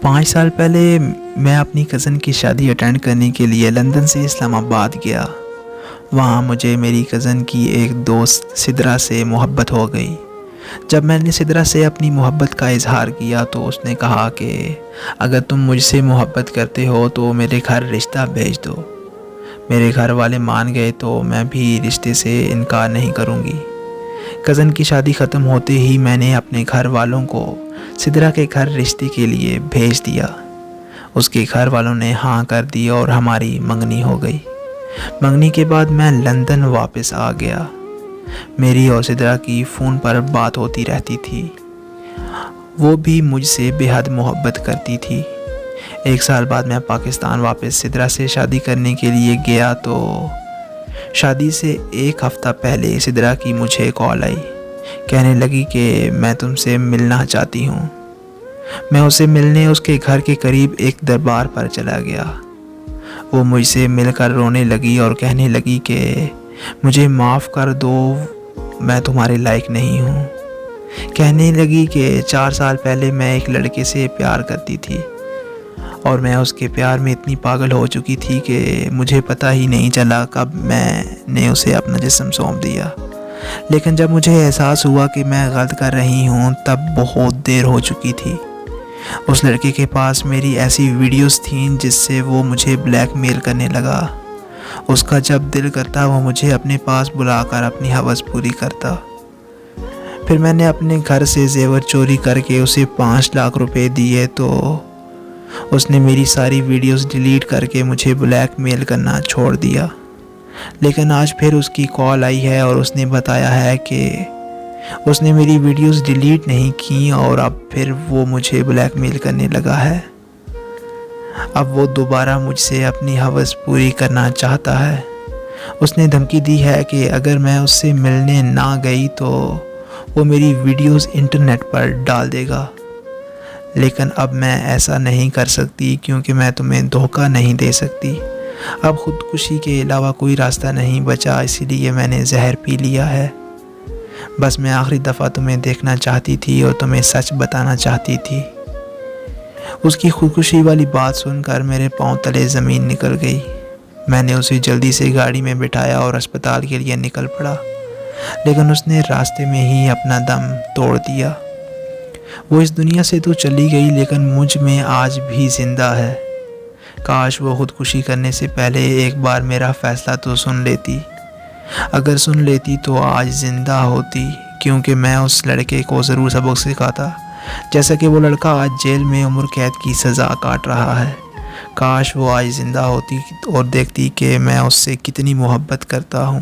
5 سال پہلے میں اپنی کزن کی شادی اٹینڈ کرنے کے لیے لندن سے اسلام آباد گیا۔ وہاں مجھے میری کزن کی ایک دوست سدرا سے محبت ہو گئی۔ جب میں نے سدرا سے اپنی محبت کا اظہار کیا تو اس نے کہا کہ اگر تم مجھ سے محبت کرتے ہو تو میرے گھر رشتہ بھیج دو۔ میرے گھر والے مان گئے تو میں بھی رشتے سے انکار نہیں کروں گی۔ کزن کی شادی ختم ہوتے ہی میں نے اپنے گھر والوں کو سدرا کے گھر رشتے کے لیے بھیج دیا۔ اس کے گھر والوں نے ہاں کر دی اور ہماری منگنی ہو گئی۔ منگنی کے بعد میں لندن واپس آ گیا۔ میری اور سدرا کی فون پر بات ہوتی رہتی تھی۔ وہ بھی مجھ سے بے حد محبت کرتی تھی۔ 1 سال بعد میں پاکستان واپس سدرا سے شادی کرنے کے لیے گیا تو شادی سے 1 ہفتہ پہلے سدرا کی مجھے کال آئی۔ کہنے لگی کہ میں تم سے ملنا چاہتی ہوں۔ میں اسے ملنے اس کے گھر کے قریب ایک دربار پر چلا گیا۔ وہ مجھ سے مل کر رونے لگی اور کہنے لگی کہ مجھے معاف کر دو، میں تمہارے لائق نہیں ہوں۔ کہنے لگی کہ 4 سال پہلے میں ایک لڑکے سے پیار کرتی تھی اور میں اس کے پیار میں اتنی پاگل ہو چکی تھی کہ مجھے پتہ ہی نہیں چلا کب میں نے اسے اپنا جسم سونپ دیا۔ لیکن جب مجھے احساس ہوا کہ میں غلط کر رہی ہوں تب بہت دیر ہو چکی تھی۔ اس لڑکے کے پاس میری ایسی ویڈیوز تھیں جس سے وہ مجھے بلیک میل کرنے لگا۔ اس کا جب دل کرتا وہ مجھے اپنے پاس بلا کر اپنی ہوس پوری کرتا۔ پھر میں نے اپنے گھر سے زیور چوری کر کے اسے 5 لاکھ روپے دیے تو اس نے میری ساری ویڈیوز ڈیلیٹ کر کے مجھے بلیک میل کرنا چھوڑ دیا۔ لیکن آج پھر اس کی کال آئی ہے اور اس نے بتایا ہے کہ اس نے میری ویڈیوز ڈیلیٹ نہیں کی اور اب پھر وہ مجھے بلیک میل کرنے لگا ہے۔ اب وہ دوبارہ مجھ سے اپنی ہوس پوری کرنا چاہتا ہے۔ اس نے دھمکی دی ہے کہ اگر میں اس سے ملنے نہ گئی تو وہ میری ویڈیوز انٹرنیٹ پر ڈال دے گا۔ لیکن اب میں ایسا نہیں کر سکتی کیونکہ میں تمہیں دھوکہ نہیں دے سکتی۔ اب خودکشی کے علاوہ کوئی راستہ نہیں بچا، اسی لیے میں نے زہر پی لیا ہے۔ بس میں آخری دفعہ تمہیں دیکھنا چاہتی تھی اور تمہیں سچ بتانا چاہتی تھی۔ اس کی خودکشی والی بات سن کر میرے پاؤں تلے زمین نکل گئی۔ میں نے اسے جلدی سے گاڑی میں بٹھایا اور اسپتال کے لیے نکل پڑا، لیکن اس نے راستے میں ہی اپنا دم توڑ دیا۔ وہ اس دنیا سے تو چلی گئی لیکن مجھ میں آج بھی زندہ ہے۔ کاش وہ خودکشی کرنے سے پہلے ایک بار میرا فیصلہ تو سن لیتی۔ اگر سن لیتی تو آج زندہ ہوتی، کیونکہ میں اس لڑکے کو ضرور سبق سکھاتا، جیسا کہ وہ لڑکا آج جیل میں عمر قید کی سزا کاٹ رہا ہے۔ کاش وہ آج زندہ ہوتی اور دیکھتی کہ میں اس سے کتنی محبت کرتا ہوں۔